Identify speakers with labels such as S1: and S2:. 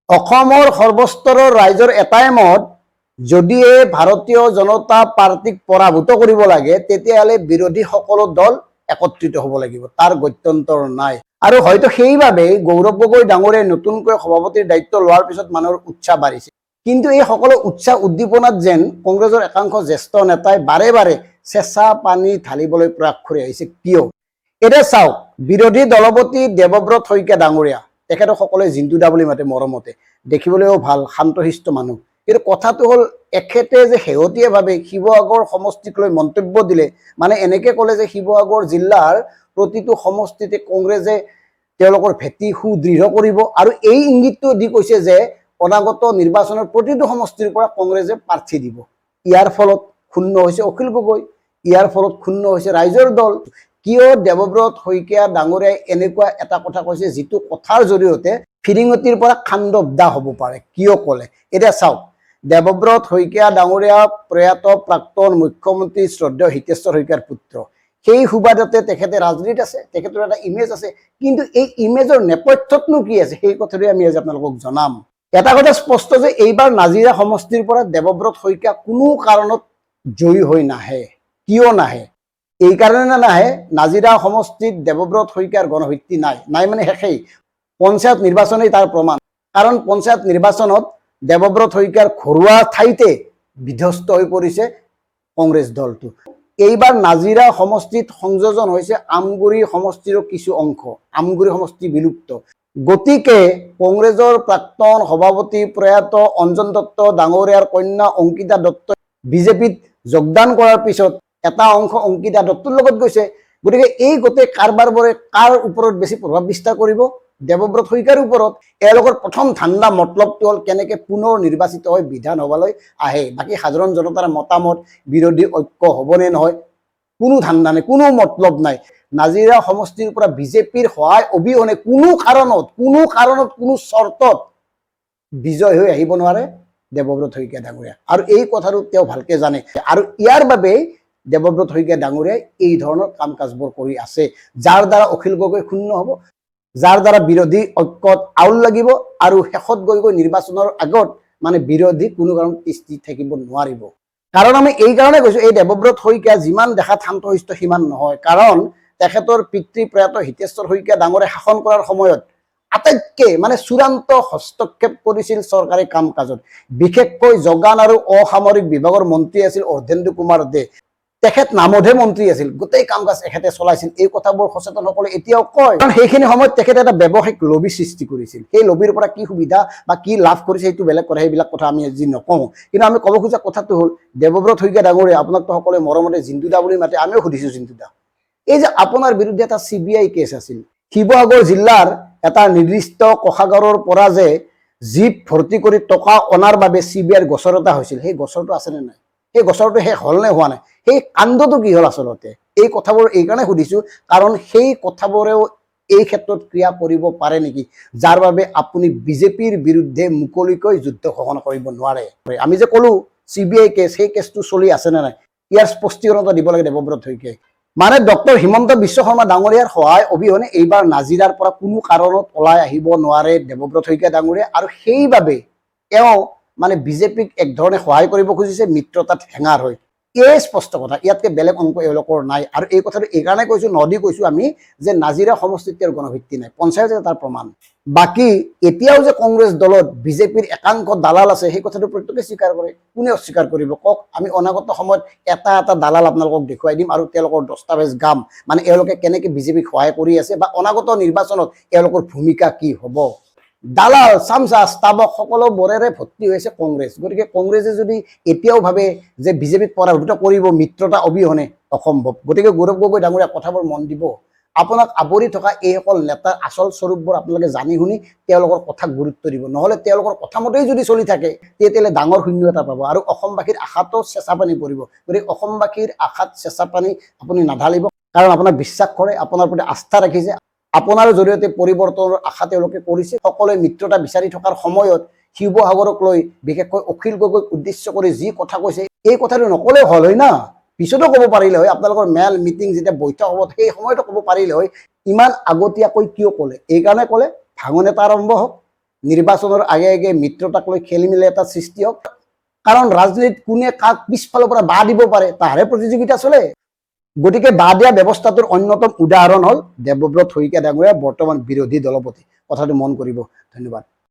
S1: অসমৰ সৰ্বস্তৰৰ ৰাইজৰ এটাই মত, যদিহে ভাৰতীয় জনতা পাৰ্টিক পৰাভূত কৰিব লাগে তেতিয়াহ'লে বিৰোধী সকলো দল একত্ৰিত হ'ব লাগিব, তাৰ গত্যন্তৰ নাই। আৰু হয়তো সেইবাবেই গৌৰৱ গগৈ ডাঙৰীয়াই নতুনকৈ সভাপতিৰ দায়িত্ব লোৱাৰ পিছত মানুহৰ উৎসাহ বাঢ়িছে। কিন্তু এই সকলো উৎসাহ উদ্দীপনাত যেন কংগ্ৰেছৰ একাংশ জ্যেষ্ঠ নেতাই বাৰে বাৰে চেঁচা পানী ঢালিবলৈ প্ৰয়াস কৰি আহিছে। কিয়? এতিয়া চাওক, বিৰোধী দলপতি দেৱব্ৰত শইকীয়া ডাঙৰীয়া, তেখেতক সকলোৱে জিন্তুদা বুলি মাতে মৰমতে, দেখিবলৈও ভাল, শান্তশিষ্ট মানুহ। কিন্তু কথাটো হ'ল, এখেতে যে শেহতীয়াভাৱে শিৱসাগৰ সমষ্টিক লৈ মন্তব্য দিলে, মানে এনেকে ক'লে যে শিৱসাগৰ জিলাৰ প্ৰতিটো সমষ্টিতে কংগ্ৰেছে তেওঁলোকৰ ভেটি সুদৃঢ় কৰিব, আৰু এই ইংগিতটো দি কৈছে যে অনাগত নিৰ্বাচনৰ প্ৰতিটো সমষ্টিৰ পৰা কংগ্ৰেছে প্ৰাৰ্থী দিব। ইয়াৰ ফলত ক্ষুণ্ণ হৈছে অখিল গগৈ, ইয়াৰ ফলত ক্ষুণ্ণ হৈছে ৰাইজৰ দল। কিয় দেৱব্ৰত শইকীয়া ডাঙৰীয়াই এনেকুৱা এটা কথা কৈছে, যিটো কথাৰ জৰিয়তে ফিৰিঙতিৰ পৰা খাণ্ডৱ হ'ব পাৰে? কিয় ক'লে? এতিয়া চাওক, দেৱব্ৰত শইকীয়া ডাঙৰীয়া প্ৰয়াত প্ৰাক্তন মুখ্যমন্ত্ৰী শ্ৰদ্ধেয় হিতেশ্বৰ শইকীয়াৰ পুত্ৰ। সেই সুবাদতে তেখেতে ৰাজনীতিত আছে, তেখেতৰ এটা ইমেজ আছে। কিন্তু এই ইমেজৰ নেপথ্যতনো কি আছে, সেই কথাটোৱে আমি আজি আপোনালোকক জনাম। এটা কথা স্পষ্ট যে এইবাৰ নাজিৰা সমষ্টিৰ পৰা দেৱব্ৰত শইকীয়া কোনো কাৰণত জয়ী হৈ নাহে। কিয় নাহে? এই কাৰণে নাহে, নাজিৰা সমষ্টিত দেৱব্ৰত শইকীয়াৰ গণভিত্তি নাই মানে শেষেই। পঞ্চায়ত নিৰ্বাচনেই তাৰ প্ৰমাণ। কাৰণ পঞ্চায়ত নিৰ্বাচনত দেৱব্ৰত শইকীয়াৰ ঘৰুৱা ঠাইতে বিধ্বস্ত হৈ পৰিছে কংগ্ৰেছ দলটো। এইবাৰ নাজিৰা সমষ্টিত সংযোজন হৈছে আমগুৰি সমষ্টিৰো কিছু অংশ, আমগুৰি সমষ্টি বিলুপ্ত। গতিকে কংগ্ৰেছৰ প্ৰাক্তন সভাপতি প্ৰয়াত অঞ্জন দত্ত ডাঙৰীয়াৰ কন্যা অংকিতা দত্ত বিজেপিত যোগদান কৰাৰ পিছত এটা অংশ অংকিতা দত্তৰ লগত গৈছে। গতিকে এই গোটেই কাৰবাৰবোৰে কাৰ ওপৰত বেছি প্ৰভাৱ বিস্তাৰ কৰিব? দেৱব্ৰত শইকীয়াৰ ওপৰত। এওঁলোকৰ প্ৰথম ধান্দা মতলবটো হ'ল কেনেকে পুনৰ নিৰ্বাচিত হৈ বিধানসভালৈ আহে। বাকী সাধাৰণ জনতাৰ মতামত, বিৰোধী ঐক্য হ'বনে নহয়, কোনো ধান্দা নাই, কোনো মতলব নাই। নাজিৰা সমষ্টিৰ পৰা বিজেপিৰ সহায় অবিহনে কোনো কাৰণত কোনো চৰ্তত বিজয় হৈ আহিব নোৱাৰে দেৱব্ৰত শইকীয়া ডাঙৰীয়া, আৰু এই কথাটো তেওঁ ভালকে জানে। আৰু ইয়াৰ বাবেই দেৱব্ৰত শইকীয়া ডাঙৰীয়াই এই ধৰণৰ কাম কাজবোৰ কৰি আছে, যাৰ দ্বাৰা অখিল গগৈ ক্ষুণ্ণ হ'ব, যাৰ দ্বাৰা বিৰোধী ঐক্যত আউল লাগিব, আৰু শেষত গৈ নিৰ্বাচনৰ আগত মানে বিৰোধী কোনো কাৰণত তিষ্ঠি থাকিব নোৱাৰিব। কাৰণ আমি এই কাৰণে কৈছো, এই দেৱব্ৰত শইকীয়া যিমান দেখাত শান্তশিষ্ট সিমান নহয়। কাৰণ তেখেতৰ পিতৃ প্ৰয়াত হিতেশ্বৰ শইকীয়া ডাঙৰে শাসন কৰাৰ সময়ত আটাইতকৈ মানে চূড়ান্ত হস্তক্ষেপ কৰিছিল চৰকাৰী কাম কাজত। বিশেষকৈ যোগান আৰু অসামৰিক বিভাগৰ মন্ত্ৰী আছিল অৰ্ধেন্দু কুমাৰ দে। তেখেত নামতহে মন্ত্ৰী আছিল, গোটেই কাম কাজ এখেতে চলাইছিল। এই কথাবোৰ সচেতনসকলে এতিয়াও কয়। কাৰণ সেইখিনি সময়ত তেখেতে এটা ব্যৱসায়িক লবি সৃষ্টি কৰিছিল। সেই লবিৰ পৰা কি সুবিধা বা কি লাভ কৰিছে সেইটো বেলেগ কথা, সেইবিলাক কথা আমি আজি নকওঁ। কিন্তু আমি ক'ব খোজা কথাটো হ'ল, দেৱব্ৰত শইকীয়া ডাঙৰীয়া, আপোনাকতো সকলোৱে মৰমতে জিন্তুদা বুলি মাতে, আমিও সুধিছো জিন্তুদা, এই যে আপোনাৰ বিৰুদ্ধে এটা CBI কেছ আছিল, শিৱসাগৰ জিলাৰ এটা নিৰ্দিষ্ট কোষাগাৰৰ পৰা যে জীপ ভৰ্তি কৰি টকা অনাৰ বাবে CBIৰ গোচৰ এটা হৈছিল, সেই গোচৰটো আছেনে নাই? সেই গোচৰটো শেষ হ'ল নে হোৱা নাই? সেই কাণ্ডটো কি হ'ল আচলতে? এই কথাবোৰ এইকাৰণে সুধিছো, কাৰণ সেই কথাবোৰেও এই ক্ষেত্ৰত ক্ৰিয়া কৰিব পাৰে নেকি, যাৰ বাবে আপুনি বিজেপিৰ বিৰুদ্ধে মুকলিকৈ যুদ্ধ ঘোষণা কৰিব নোৱাৰে। আমি যে ক'লো CBI কেছ, সেই কেছটো চলি আছে নে নাই, ইয়াৰ স্পষ্টীকৰণ দিব লাগে দেৱব্ৰত শইকীয়াই। মানে ডক্টৰ হিমন্ত বিশ্ব শৰ্মা ডাঙৰীয়াৰ সহায় অবিহনে এইবাৰ নাজিৰাৰ পৰা কোনো কাৰণত ওলাই আহিব নোৱাৰে দেৱব্ৰত শইকীয়া ডাঙৰীয়া, আৰু সেইবাবে তেওঁ মানে বিজেপিক এক ধৰণে সহায় কৰিব খুজিছে, মিত্ৰতাত হেঙাৰ হৈ। এই স্পষ্ট কথা, ইয়াতকে বেলেগ অংক এওঁলোকৰ নাই। আৰু এই কথাটো এইকাৰণে কৈছো, কৈছো আমি যে নাজিৰা সমষ্টিত তেওঁৰ গণভিত্তি নাই, পঞ্চায়তে তাৰ প্ৰমাণ। বাকী এতিয়াও যে কংগ্ৰেছ দলত বিজেপিৰ একাংশ দালাল আছে, সেই কথাটো প্ৰত্যেকে স্বীকাৰ কৰে। কোনে অস্বীকাৰ কৰিব কওক? আমি অনাগত সময়ত এটা দালাল আপোনালোকক দেখুৱাই দিম, আৰু তেওঁলোকৰ দস্তাবেজ গাম, মানে এওঁলোকে কেনেকে বিজেপিক সহায় কৰি আছে বা অনাগত নিৰ্বাচনত এওঁলোকৰ ভূমিকা কি হ'ব। দালাল, চামচা, স্তাৱক সকলোবোৰেৰে ভৰ্তি হৈছে কংগ্ৰেছ। গতিকে কংগ্ৰেছে যদি এতিয়াও ভাবে যে বিজেপিক পৰাভূত কৰিব মিত্ৰতা অবিহনে, অসম্ভৱ। গতিকে গৌৰৱ গগৈ ডাঙৰীয়া কথাবোৰ মন দিব। আপোনাক আৱৰি থকা এইসকল নেতাৰ আচল স্বৰূপবোৰ আপোনালোকে জানি শুনি তেওঁলোকৰ কথাক গুৰুত্ব দিব। নহ'লে তেওঁলোকৰ কথা মতেই যদি চলি থাকে, তেতিয়াহ'লে ডাঙৰ শূন্য এটা পাব, আৰু অসমবাসীৰ আশাতো চেঁচা পানী পৰিব। গতিকে অসমবাসীৰ আশাত চেঁচা পানী আপুনি নাঢালিব, কাৰণ আপোনাক বিশ্বাস কৰে, আপোনাৰ প্ৰতি আস্থা ৰাখিছে, আপোনাৰ জৰিয়তে পৰিৱৰ্তনৰ আশা তেওঁলোকে কৰিছে। সকলোৱে মিত্ৰতা বিচাৰি থকাৰ সময়ত শিৱসাগৰক লৈ, বিশেষকৈ অখিল গগৈক উদ্দেশ্য কৰি যি কথা কৈছে, এই কথাটো নকলেও হ'ল হয় না, পিছতো ক'ব পাৰিলে হয়। আপোনালোকৰ মেল মিটিং যেতিয়া বৈঠক হ'ব, সেই সময়তো ক'ব পাৰিলে হয়। ইমান আগতীয়াকৈ কিয় ক'লে? এইকাৰণে ক'লে ভাঙন এটা আৰম্ভ হওক, নিৰ্বাচনৰ আগে আগে মিত্ৰতাক লৈ খেলিমেলি এটা সৃষ্টি হওক, কাৰণ ৰাজনীতিত কোনে কাক পিছফালৰ পৰা বাহ দিব পাৰে তাৰে প্ৰতিযোগিতা চলে। গতিকে বাহ দিয়া ব্যৱস্থাটোৰ অন্যতম উদাহৰণ হ'ল দেৱব্ৰত শইকীয়া ডাঙৰীয়া বৰ্তমান বিৰোধী দলপতি। কথাটো মন কৰিব। ধন্যবাদ।